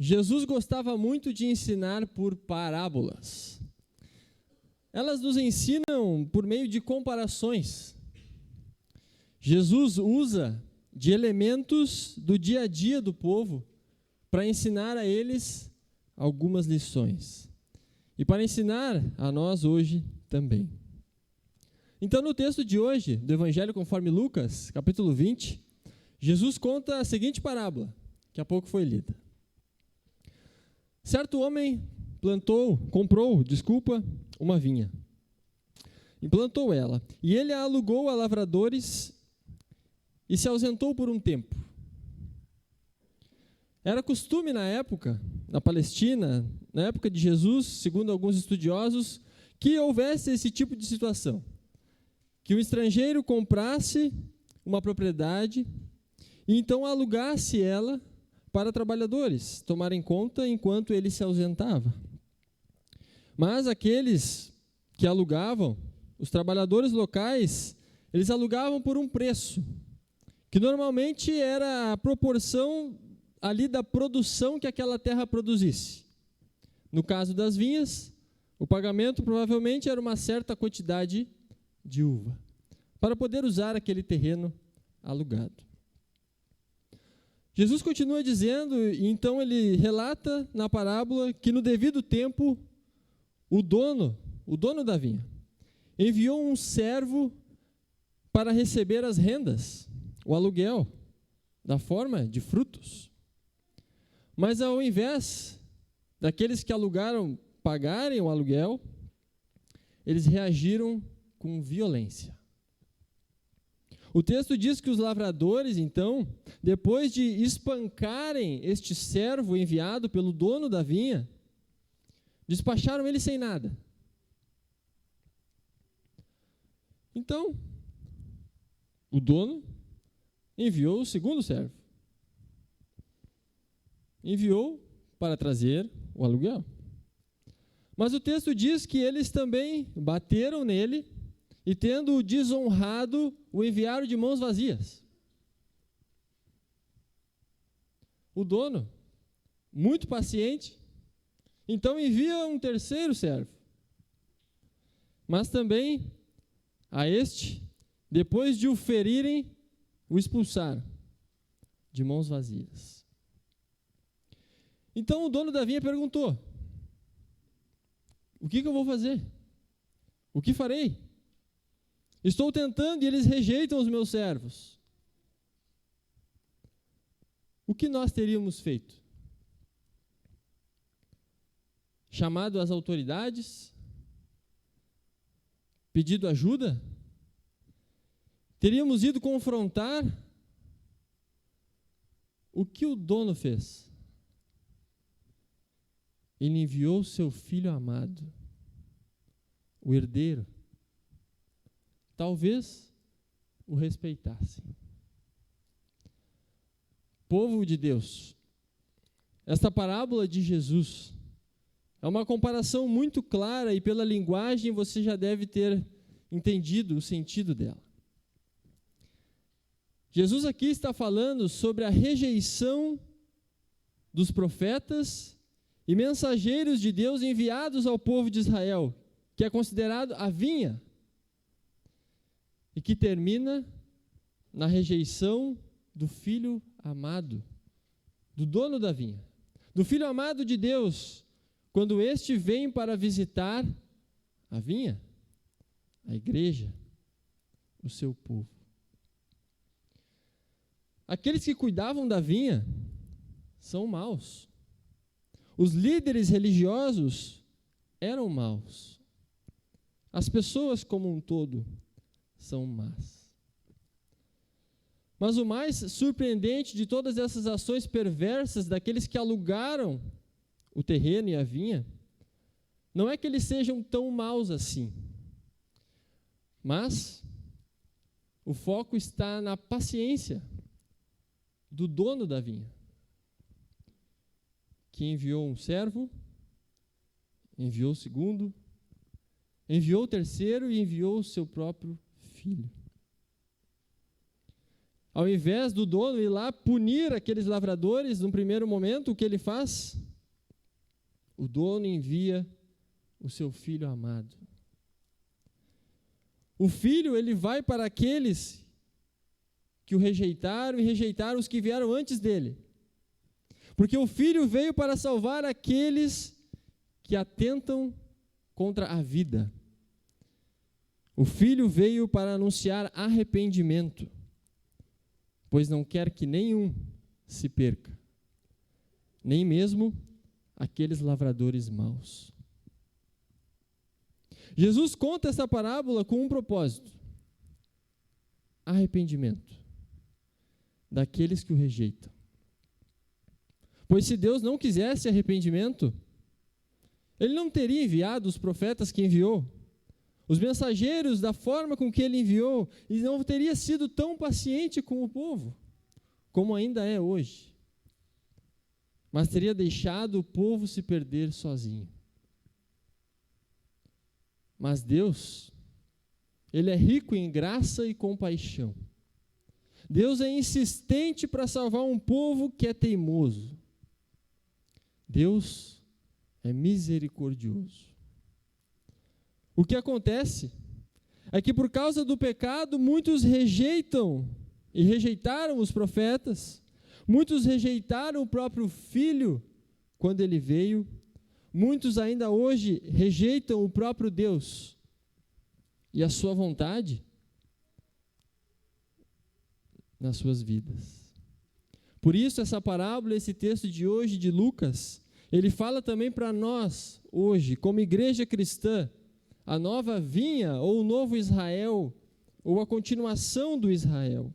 Jesus gostava muito de ensinar por parábolas. Elas nos ensinam por meio de comparações. Jesus usa de elementos do dia a dia do povo para ensinar a eles algumas lições. E para ensinar a nós hoje também. Então, no texto de hoje, do Evangelho conforme Lucas, capítulo 20, Jesus conta a seguinte parábola, que há pouco foi lida. Certo homem comprou uma vinha. E plantou ela. E ele a alugou a lavradores e se ausentou por um tempo. Era costume na época, na Palestina, na época de Jesus, segundo alguns estudiosos, que houvesse esse tipo de situação. Que o estrangeiro comprasse uma propriedade e então alugasse ela para trabalhadores tomarem conta enquanto ele se ausentava. Mas aqueles que alugavam, os trabalhadores locais, eles alugavam por um preço, que normalmente era a proporção ali da produção que aquela terra produzisse. No caso das vinhas, o pagamento provavelmente era uma certa quantidade de uva, para poder usar aquele terreno alugado. Jesus continua dizendo, e então ele relata na parábola que no devido tempo, o dono da vinha, enviou um servo para receber as rendas, o aluguel, da forma de frutos. Mas ao invés daqueles que alugaram pagarem o aluguel, eles reagiram com violência. O texto diz que os lavradores, então, depois de espancarem este servo enviado pelo dono da vinha, despacharam ele sem nada. Então, o dono enviou o segundo servo. Enviou para trazer o aluguel. Mas o texto diz que eles também bateram nele e, tendo-o desonrado, o enviaram de mãos vazias. O dono, muito paciente, então envia um terceiro servo. Mas também a este, depois de o ferirem, o expulsaram de mãos vazias. Então o dono da vinha perguntou: o que eu vou fazer? O que farei? Estou tentando e eles rejeitam os meus servos. O que nós teríamos feito? Chamado as autoridades? Pedido ajuda? Teríamos ido confrontar? O que o dono fez? Ele enviou seu filho amado, o herdeiro. Talvez o respeitassem. Povo de Deus, esta parábola de Jesus é uma comparação muito clara e pela linguagem você já deve ter entendido o sentido dela. Jesus aqui está falando sobre a rejeição dos profetas e mensageiros de Deus enviados ao povo de Israel, que é considerado a vinha, e que termina na rejeição do filho amado, do dono da vinha, do filho amado de Deus, quando este vem para visitar a vinha, a igreja, o seu povo. Aqueles que cuidavam da vinha são maus. Os líderes religiosos eram maus. As pessoas como um todo são más. Mas o mais surpreendente de todas essas ações perversas daqueles que alugaram o terreno e a vinha, não é que eles sejam tão maus assim, mas o foco está na paciência do dono da vinha, que enviou um servo, enviou o segundo, enviou o terceiro e enviou o seu próprio filho. ao invés do dono ir lá punir aqueles lavradores, num primeiro momento, o que ele faz? O dono envia o seu filho amado. O filho, ele vai para aqueles que o rejeitaram e rejeitaram os que vieram antes dele. Porque o filho veio para salvar aqueles que atentam contra a vida. O filho veio para anunciar arrependimento, pois não quer que nenhum se perca, nem mesmo aqueles lavradores maus. Jesus conta essa parábola com um propósito: arrependimento daqueles que o rejeitam. Pois se Deus não quisesse arrependimento, Ele não teria enviado os profetas que enviou, os mensageiros da forma com que Ele enviou, e não teria sido tão paciente com o povo, como ainda é hoje. Mas teria deixado o povo se perder sozinho. Mas Deus, Ele é rico em graça e compaixão. Deus é insistente para salvar um povo que é teimoso. Deus é misericordioso. O que acontece é que por causa do pecado, muitos rejeitam e rejeitaram os profetas, muitos rejeitaram o próprio Filho quando ele veio, muitos ainda hoje rejeitam o próprio Deus e a sua vontade nas suas vidas. Por isso essa parábola, esse texto de hoje de Lucas, ele fala também para nós hoje, como igreja cristã, a nova vinha ou o novo Israel, ou a continuação do Israel.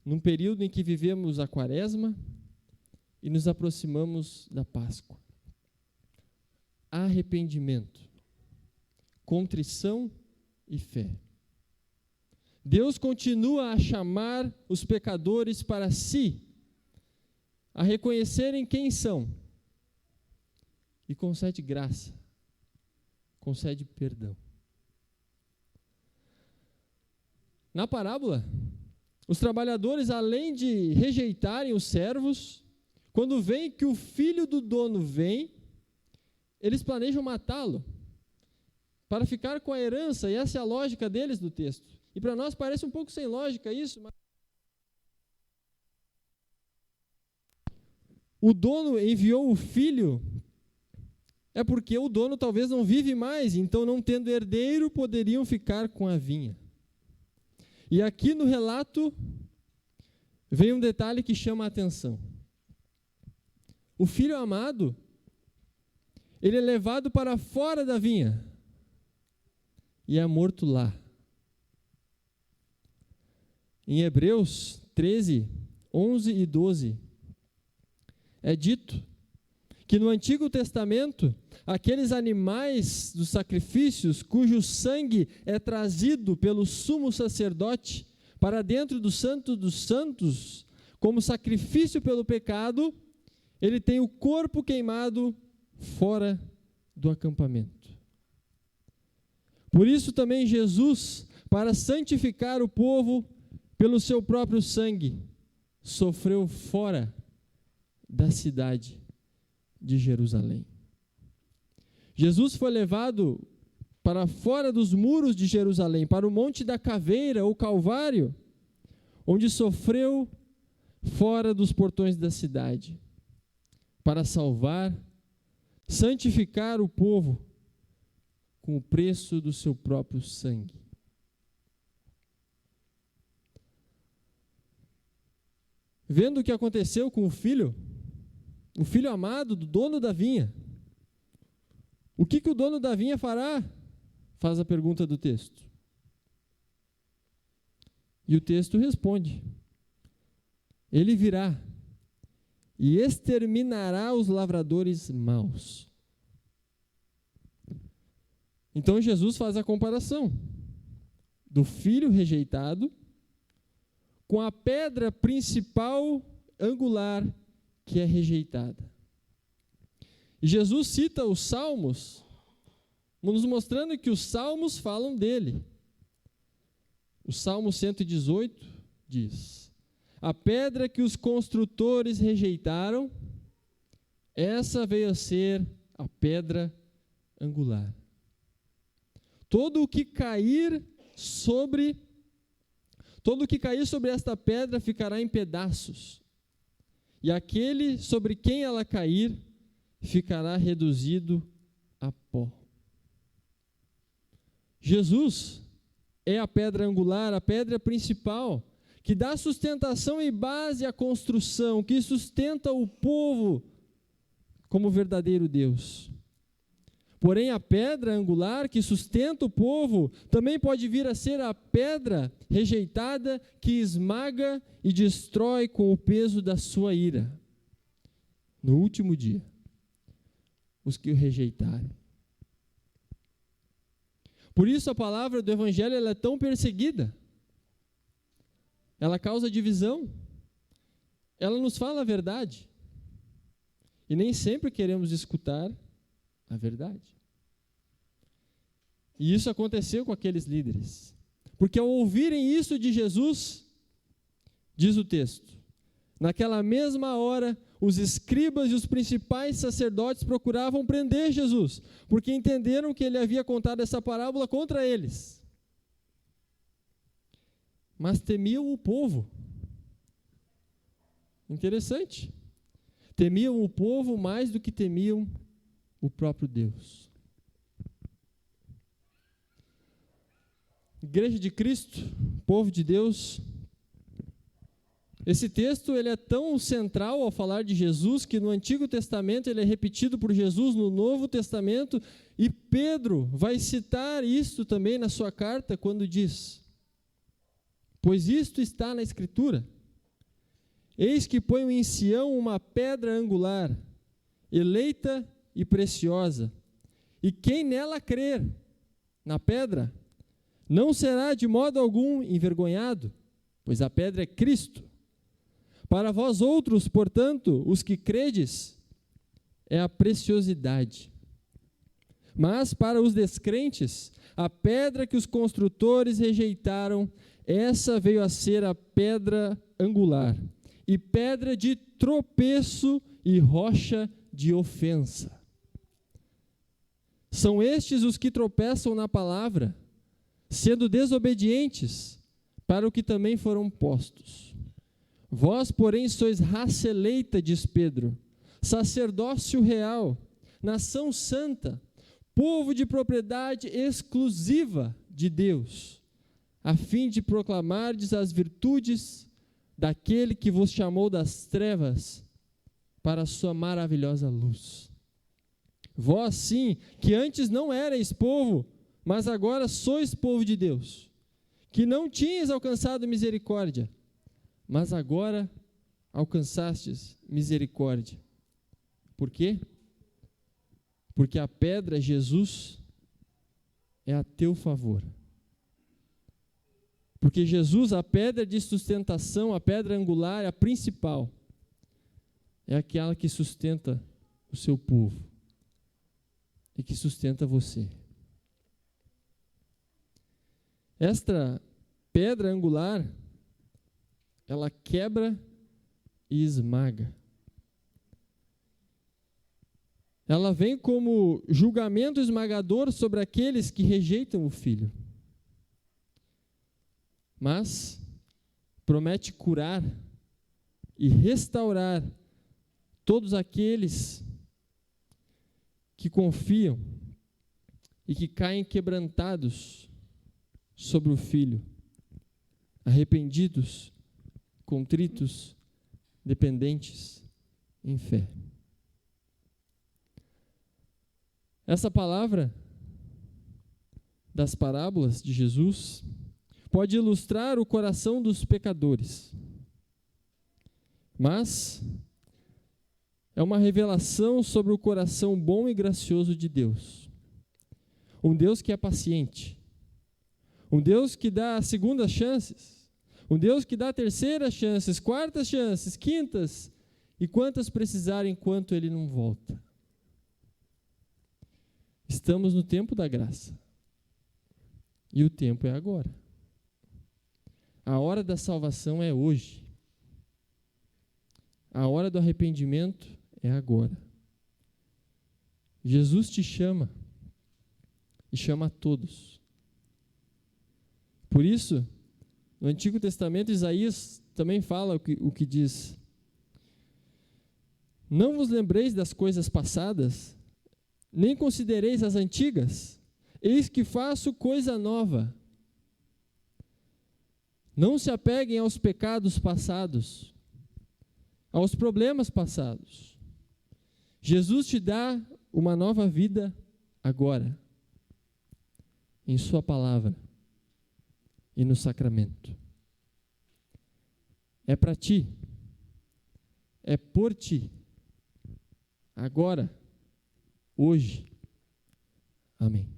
Num período em que vivemos a Quaresma e nos aproximamos da Páscoa. Arrependimento, contrição e fé. Deus continua a chamar os pecadores para si, a reconhecerem quem são, e concede graça, concede perdão. Na parábola, os trabalhadores, além de rejeitarem os servos, quando veem que o filho do dono vem, eles planejam matá-lo, para ficar com a herança, e essa é a lógica deles do texto. E para nós parece um pouco sem lógica isso, mas o dono enviou o filho, é porque o dono talvez não vive mais, então não tendo herdeiro, poderiam ficar com a vinha. E aqui no relato, vem um detalhe que chama a atenção. O filho amado, ele é levado para fora da vinha, e é morto lá. Em Hebreus 13, 11 e 12, é dito que no Antigo Testamento, aqueles animais dos sacrifícios, cujo sangue é trazido pelo sumo sacerdote para dentro do Santo dos Santos, como sacrifício pelo pecado, ele tem o corpo queimado fora do acampamento. Por isso também Jesus, para santificar o povo pelo seu próprio sangue, sofreu fora da cidade de Jerusalém. Jesus foi levado para fora dos muros de Jerusalém, para o Monte da Caveira, ou Calvário, onde sofreu fora dos portões da cidade, para salvar, santificar o povo com o preço do seu próprio sangue. Vendo o que aconteceu com o filho amado do dono da vinha, o que o dono da vinha fará? Faz a pergunta do texto. E o texto responde: ele virá e exterminará os lavradores maus. Então Jesus faz a comparação do filho rejeitado com a pedra principal angular que é rejeitada. E Jesus cita os Salmos, nos mostrando que os Salmos falam dele. O Salmo 118 diz: a pedra que os construtores rejeitaram, essa veio a ser a pedra angular. Todo o que cair sobre esta pedra ficará em pedaços, e aquele sobre quem ela cair ficará reduzido a pó. Jesus é a pedra angular, a pedra principal, que dá sustentação e base à construção, que sustenta o povo como verdadeiro Deus. Porém, a pedra angular que sustenta o povo também pode vir a ser a pedra rejeitada que esmaga e destrói com o peso da sua ira. No último dia, os que o rejeitarem. Por isso a palavra do Evangelho ela é tão perseguida. Ela causa divisão. Ela nos fala a verdade. E nem sempre queremos escutar a verdade. E isso aconteceu com aqueles líderes. Porque ao ouvirem isso de Jesus, diz o texto, naquela mesma hora, os escribas e os principais sacerdotes procuravam prender Jesus, porque entenderam que ele havia contado essa parábola contra eles. Mas temiam o povo. Interessante. Temiam o povo mais do que temiam o próprio Deus. Igreja de Cristo, povo de Deus. Esse texto ele é tão central ao falar de Jesus que no Antigo Testamento ele é repetido por Jesus no Novo Testamento, e Pedro vai citar isto também na sua carta quando diz: pois isto está na Escritura, eis que ponho em Sião uma pedra angular, eleita e preciosa, e quem nela crer, na pedra, não será de modo algum envergonhado, pois a pedra é Cristo. Para vós outros, portanto, os que credes, é a preciosidade. Mas para os descrentes, a pedra que os construtores rejeitaram, essa veio a ser a pedra angular, e pedra de tropeço e rocha de ofensa. São estes os que tropeçam na palavra, sendo desobedientes para o que também foram postos. Vós, porém, sois raça eleita, diz Pedro, sacerdócio real, nação santa, povo de propriedade exclusiva de Deus, a fim de proclamardes as virtudes daquele que vos chamou das trevas para a sua maravilhosa luz. Vós, sim, que antes não erais povo, mas agora sois povo de Deus, que não tinhas alcançado misericórdia, mas agora alcançastes misericórdia. Por quê? Porque a pedra, Jesus, é a teu favor. Porque Jesus, a pedra de sustentação, a pedra angular, a principal, é aquela que sustenta o seu povo e que sustenta você. Esta pedra angular, ela quebra e esmaga. Ela vem como julgamento esmagador sobre aqueles que rejeitam o Filho. Mas promete curar e restaurar todos aqueles que confiam e que caem quebrantados sobre o Filho, arrependidos, contritos, dependentes em fé. Essa palavra das parábolas de Jesus pode ilustrar o coração dos pecadores, mas é uma revelação sobre o coração bom e gracioso de Deus. Um Deus que é paciente, um Deus que dá segundas chances, um Deus que dá terceiras chances, quartas chances, quintas, e quantas precisarem enquanto Ele não volta. Estamos no tempo da graça, e o tempo é agora. A hora da salvação é hoje. A hora do arrependimento é agora. Jesus te chama e chama a todos. Por isso, no Antigo Testamento, Isaías também fala o que diz: não vos lembreis das coisas passadas, nem considereis as antigas, eis que faço coisa nova. Não se apeguem aos pecados passados, aos problemas passados. Jesus te dá uma nova vida agora, em sua palavra e no sacramento. É para ti, é por ti, agora, hoje. Amém.